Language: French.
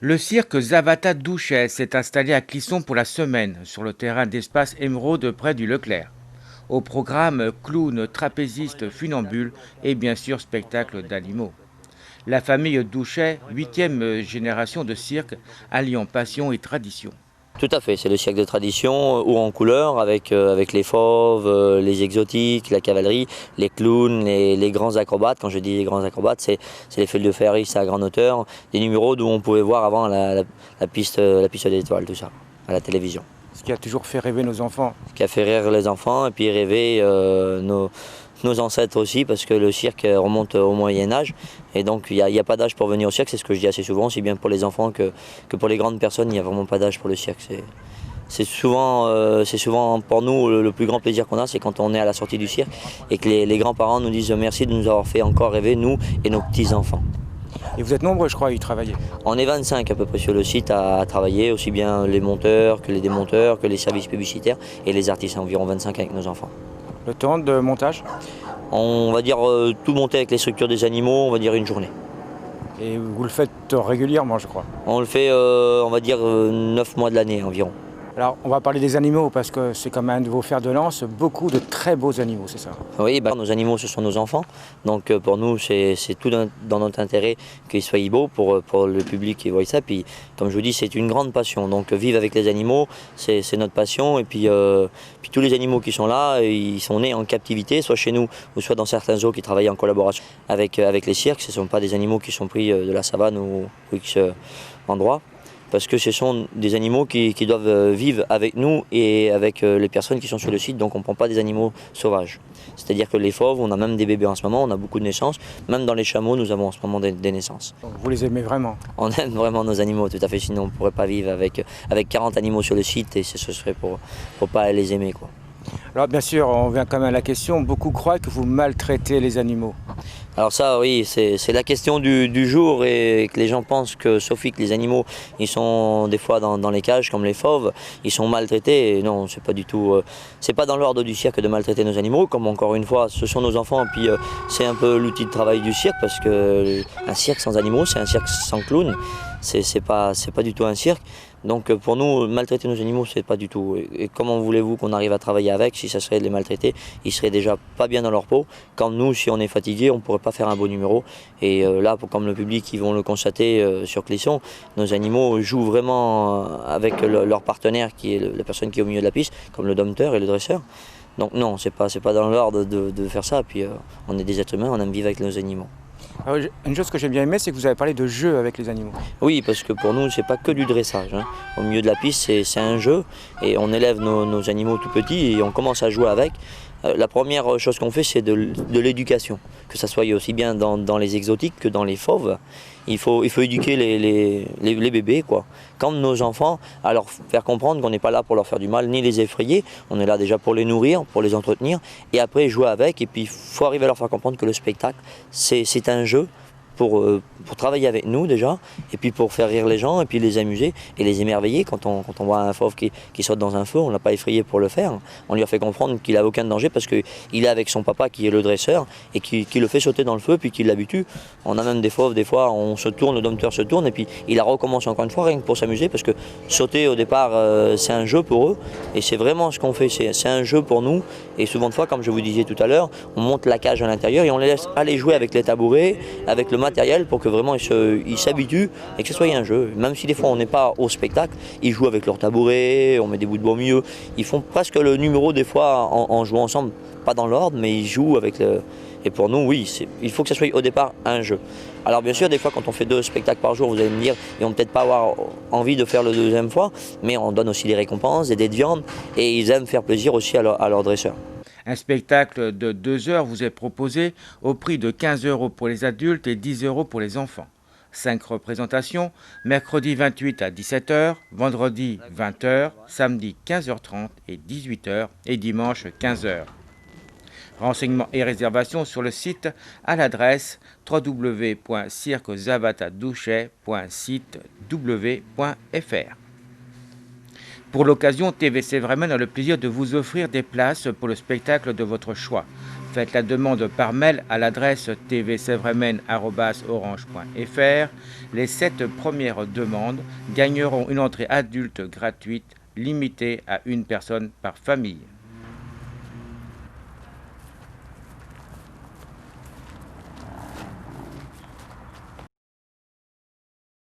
Le cirque Zavata Douchet s'est installé à Clisson pour la semaine, sur le terrain d'espace Émeraude près du Leclerc. Au programme, clown, trapéziste, funambule et bien sûr spectacle d'animaux. La famille Douchet, huitième génération de cirque, alliant passion et tradition. Tout à fait, c'est le cirque de tradition, haut en couleur, avec les fauves, les exotiques, la cavalerie, les clowns, les grands acrobates. Quand je dis les grands acrobates, c'est les feux de ferry, c'est à grande hauteur, des numéros d'où on pouvait voir avant la piste d'étoiles, tout ça, à la télévision. Ce qui a toujours fait rêver nos enfants. Ce qui a fait rire les enfants et puis rêver nos ancêtres aussi, parce que le cirque remonte au Moyen-Âge. Et donc il n'y a pas d'âge pour venir au cirque, c'est ce que je dis assez souvent, aussi bien pour les enfants que pour les grandes personnes, il n'y a vraiment pas d'âge pour le cirque. C'est souvent pour nous le plus grand plaisir qu'on a, c'est quand on est à la sortie du cirque et que les grands-parents nous disent merci de nous avoir fait encore rêver, nous et nos petits-enfants. Et vous êtes nombreux, je crois, à y travailler. On est 25 à peu près sur le site à travailler, aussi bien les monteurs que les démonteurs, que les services publicitaires et les artistes, environ 25 avec nos enfants. Le temps de montage? On va dire tout monter avec les structures des animaux, on va dire une journée. Et vous le faites régulièrement, je crois. On le fait, on va dire 9 mois de l'année environ. Alors, on va parler des animaux parce que c'est comme un de vos fers de lance, beaucoup de très beaux animaux, c'est ça? Oui, nos animaux, ce sont nos enfants. Donc pour nous, c'est tout dans notre intérêt qu'ils soient beaux pour le public qui voit ça. Puis, comme je vous dis, c'est une grande passion. Donc vivre avec les animaux, c'est notre passion. Et puis tous les animaux qui sont là, ils sont nés en captivité, soit chez nous ou soit dans certains zoos qui travaillent en collaboration avec les cirques. Ce ne sont pas des animaux qui sont pris de la savane ou X endroit. Parce que ce sont des animaux qui doivent vivre avec nous et avec les personnes qui sont sur le site, donc on ne prend pas des animaux sauvages. C'est-à-dire que les fauves, on a même des bébés en ce moment, on a beaucoup de naissances, même dans les chameaux, nous avons en ce moment des naissances. Vous les aimez vraiment? On aime vraiment nos animaux, tout à fait, sinon on ne pourrait pas vivre avec 40 animaux sur le site et ce serait pour pas les aimer, quoi. Alors bien sûr, on vient quand même à la question, beaucoup croient que vous maltraitez les animaux. Alors ça, oui, c'est la question du jour et que les gens pensent que, sauf que les animaux, ils sont des fois dans les cages comme les fauves, ils sont maltraités. Et non, c'est pas du tout, c'est pas dans l'ordre du cirque de maltraiter nos animaux. Comme encore une fois, ce sont nos enfants. Et puis c'est un peu l'outil de travail du cirque parce que un cirque sans animaux, c'est un cirque sans clown. C'est pas du tout un cirque. Donc pour nous, maltraiter nos animaux, c'est pas du tout. Et comment voulez-vous qu'on arrive à travailler avec si ça serait de les maltraiter? Ils seraient déjà pas bien dans leur peau. Comme nous, si on est fatigué, on pourrait pas faire un beau numéro. Et là, comme le public, ils vont le constater sur Clisson, nos animaux jouent vraiment avec leur partenaire, qui est la personne qui est au milieu de la piste, comme le dompteur et le dresseur. Donc non, c'est pas dans l'ordre de faire ça. Puis on est des êtres humains, on aime vivre avec nos animaux. Alors, une chose que j'ai bien aimé, c'est que vous avez parlé de jeu avec les animaux. Oui, parce que pour nous, c'est pas que du dressage, hein. Au milieu de la piste, c'est un jeu et on élève nos animaux tout petits et on commence à jouer avec. La première chose qu'on fait, c'est de l'éducation, que ça soit aussi bien dans les exotiques que dans les fauves. Il faut éduquer les bébés, quoi. Comme nos enfants, à leur faire comprendre qu'on n'est pas là pour leur faire du mal, ni les effrayer. On est là déjà pour les nourrir, pour les entretenir, et après jouer avec. Et puis, il faut arriver à leur faire comprendre que le spectacle, c'est un jeu pour travailler avec nous déjà, et puis pour faire rire les gens, et puis les amuser et les émerveiller. Quand on voit un fauve qui saute dans un feu, on ne l'a pas effrayé pour le faire. On lui a fait comprendre qu'il n'a aucun danger parce qu'il est avec son papa qui est le dresseur et qui le fait sauter dans le feu puis qui l'habitue. On a même des fauves, des fois on se tourne, le dompteur se tourne et puis il la recommence encore une fois rien que pour s'amuser parce que sauter au départ c'est un jeu pour eux et c'est vraiment ce qu'on fait, c'est un jeu pour nous. Et souvent de fois, comme je vous disais tout à l'heure, on monte la cage à l'intérieur et on les laisse aller jouer avec les tabourets, avec le matériel pour que vraiment ils s'habituent et que ce soit un jeu. Même si des fois on n'est pas au spectacle, ils jouent avec leur tabouret, on met des bouts de bois au milieu. Ils font presque le numéro des fois en jouant ensemble, pas dans l'ordre, mais ils jouent avec le... Et pour nous, oui, il faut que ce soit au départ un jeu. Alors bien sûr, des fois quand on fait 2 spectacles par jour, vous allez me dire, ils vont peut-être pas avoir envie de faire le deuxième fois, mais on donne aussi des récompenses, des dés de viande, et ils aiment faire plaisir aussi à leur dresseur. Un spectacle de 2 heures vous est proposé au prix de 15 € pour les adultes et 10 € pour les enfants. 5 représentations, mercredi 28 à 17 h, vendredi 20 h, samedi 15 h 30 et 18 h et dimanche 15 h. Renseignements et réservations sur le site à l'adresse www.cirquezavatadouchet.sitew.fr. Pour l'occasion, TVC Vremen a le plaisir de vous offrir des places pour le spectacle de votre choix. Faites la demande par mail à l'adresse tvsevremen@orange.fr. Les 7 premières demandes gagneront une entrée adulte gratuite limitée à une personne par famille.